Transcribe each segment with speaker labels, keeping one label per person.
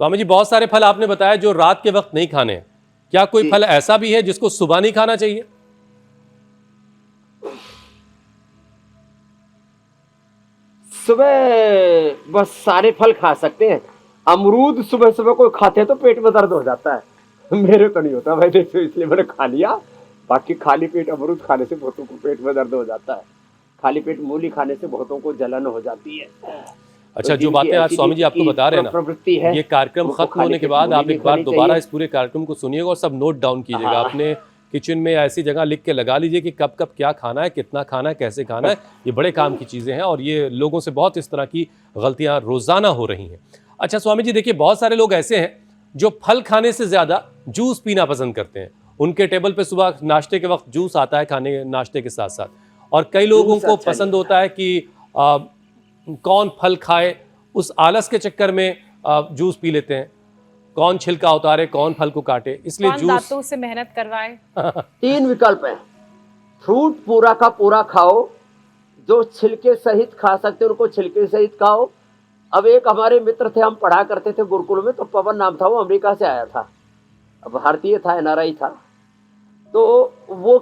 Speaker 1: स्वामी जी, बहुत सारे फल आपने बताया जो रात के वक्त नहीं खाने हैं। क्या कोई फल ऐसा भी है जिसको सुबह नहीं खाना चाहिए?
Speaker 2: सुबह बस सारे फल खा सकते हैं। अमरूद सुबह सुबह कोई खाते हैं तो पेट में दर्द हो जाता है। मेरे तो नहीं होता भाई, देखो इसलिए मैंने खा लिया। बाकी खाली पेट अमरूद खाने से बहुतों को पेट में दर्द हो जाता है। खाली पेट मूली खाने से बहुतों को जलन हो जाती है।
Speaker 1: अच्छा,
Speaker 2: तो
Speaker 1: जो बातें आज स्वामी जी आपको बता रहे हैं
Speaker 2: प्रवृत्ति
Speaker 1: ना,
Speaker 2: है,
Speaker 1: ये कार्यक्रम खत्म होने के बाद आप एक बार दोबारा इस पूरे कार्यक्रम को सुनिएगा और सब नोट डाउन कीजिएगा। अपने किचन में ऐसी जगह लिख के लगा लीजिए कि कब कब क्या खाना है, कितना खाना है, कैसे खाना है। ये बड़े काम की चीज़ें हैं और ये लोगों से बहुत इस तरह की गलतियां रोज़ाना हो रही हैं। अच्छा स्वामी जी, देखिए बहुत सारे लोग ऐसे हैं जो फल खाने से ज़्यादा जूस पीना पसंद करते हैं। उनके टेबल पे सुबह नाश्ते के वक्त जूस आता है खाने नाश्ते के साथ साथ, और कई लोगों को पसंद होता है कि कौन फल खाए, उस आलस के चक्कर में जूस पी लेते हैं। कौन छिलका उतारे, कौन फल को काटे, इसलिए
Speaker 3: कौन
Speaker 1: जूस
Speaker 3: दांतों से मेहनत करवाए।
Speaker 2: 3 विकल्प हैं। फ्रूट पूरा का पूरा खाओ, जो छिलके सहित खा सकते हैं उनको छिलके सहित खाओ। अब एक हमारे मित्र थे, हम पढ़ा करते थे गुरुकुल में, तो पवन नाम था, वो अमेरिका से आया था, अब भारतीय था, एनआरआई था। तो वो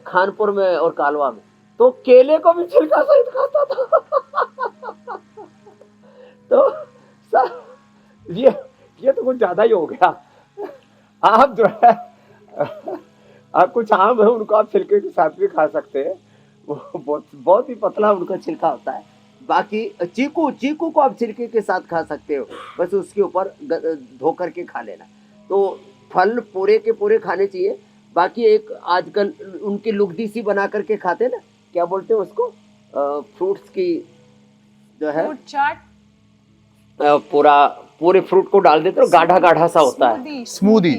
Speaker 2: खानपुर में और कालवा में तो केले को भी छिलका सहित खाता था। तो सर ये तो कुछ ज्यादा ही हो गया। आप जो है आप कुछ आम है उनको आप छिलके के साथ भी खा सकते हैं, वो बहुत ही पतला उनका छिलका होता है। बाकी चीकू को आप छिलके के साथ खा सकते हो, बस उसके ऊपर धो करके खा लेना। तो फल पूरे के पूरे खाने चाहिए। बाकी एक आजकल उनकी लुगदी सी बना करके खाते ना, क्या बोलते हैं उसको, फ्रूट्स की जो है
Speaker 3: फ्रूट चाट,
Speaker 2: पूरे फ्रूट को डाल देते हो, गाढ़ा गाढ़ा सा होता है। स्मूदी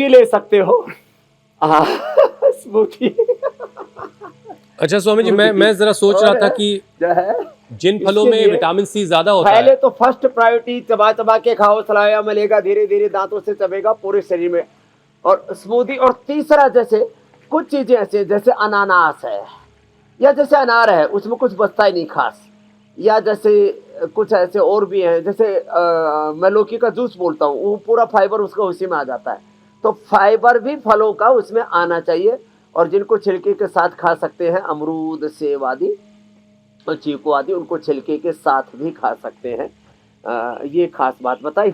Speaker 2: ले सकते हो। स्मूदी।
Speaker 1: अच्छा स्वामी जी, मैं जरा सोच रहा था कि जिन फलों में विटामिन सी ज्यादा होता है,
Speaker 2: पहले तो फर्स्ट प्रायोरिटी चबा के खाओ, सलाया मिलेगा, धीरे धीरे दांतों से चबेगा पूरे शरीर में, और स्मूदी। और तीसरा, जैसे कुछ चीजें ऐसे जैसे अनानास है या जैसे अनार है, उसमें कुछ बचता ही नहीं खास, या जैसे कुछ ऐसे और भी हैं, जैसे मैं लौकी का जूस बोलता हूँ, वो पूरा फाइबर उसका उसी में आ जाता है। तो फाइबर भी फलों का उसमें आना चाहिए। और जिनको छिलके के साथ खा सकते हैं, अमरूद, सेब आदि और चीकू आदि, उनको छिलके के साथ भी खा सकते हैं। ये खास बात बताई।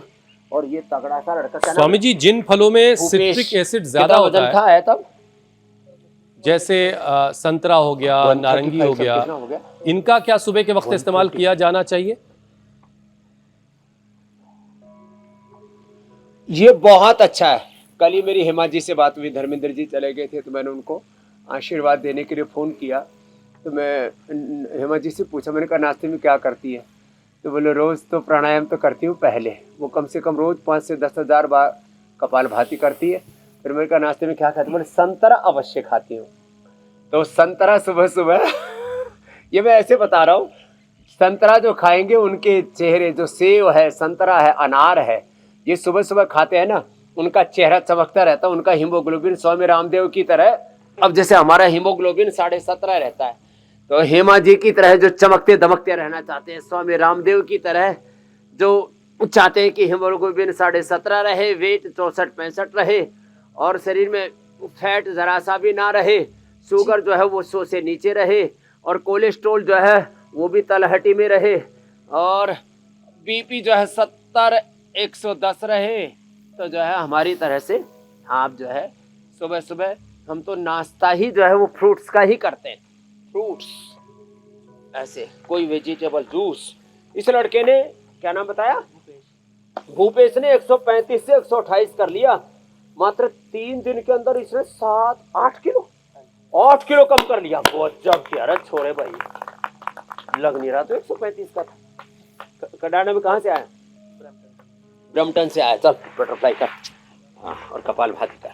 Speaker 2: और ये तगड़ा सा लड़का
Speaker 1: स्वामी जी, जिन फलों में सिट्रिक एसिड ज्यादा होता है,
Speaker 2: तब
Speaker 1: जैसे संतरा हो गया, नारंगी हो गया, इनका क्या सुबह के वक्त इस्तेमाल किया जाना चाहिए?
Speaker 2: ये बहुत अच्छा है। कल ही मेरी हेमा जी से बात हुई, धर्मेंद्र जी चले गए थे, तो मैंने उनको आशीर्वाद देने के लिए फ़ोन किया। तो मैं हेमा जी से पूछा, मैंने कहा नाश्ते में क्या करती है? तो बोले रोज़ तो प्राणायाम तो करती हूँ पहले, वो कम से कम रोज़ 5 से 10 हज़ार बार कपालभाति करती है। फिर मैंने कहा नाश्ते में क्या खाती? बोले संतरा अवश्य खाती हूँ। तो संतरा सुबह सुबह ये मैं ऐसे बता रहा हूँ, संतरा जो खाएंगे उनके चेहरे, जो सेब है, संतरा है, अनार है, ये सुबह सुबह खाते हैं ना, उनका चेहरा चमकता रहता है। उनका हीमोग्लोबिन स्वामी रामदेव की तरह, अब जैसे हमारा हीमोग्लोबिन 17.5 रहता है, तो हेमा जी की तरह जो चमकते दमकते रहना चाहते हैं, स्वामी रामदेव की तरह जो चाहते हैं कि हीमोग्लोबिन 17.5 रहे, वेट 64-65 रहे, और शरीर में फैट जरा सा भी ना रहे, शुगर जो है वो 100 से नीचे रहे, और कोलेस्ट्रोल जो है वो भी तलहटी में रहे, और बीपी जो है 70-110 रहे। तो जो है हमारी तरह से आप जो है सुबह सुबह, हम तो नाश्ता ही जो है वो फ्रूट्स का ही करते हैं, फ्रूट्स ऐसे, कोई वेजिटेबल जूस। इस लड़के ने क्या नाम बताया, भूपेश ने 135 से 128 कर लिया मात्र 3 दिन के अंदर। इसने 7-8 किलो 8 किलो कम कर लिया। बहुत जब यार छोड़े भाई, लग नहीं रहा तो 135 का था। कडाना में कहाँ से आया? ब्रम्पटन से आया। चल बटरफ्लाई कर, हाँ, और कपालभाति का।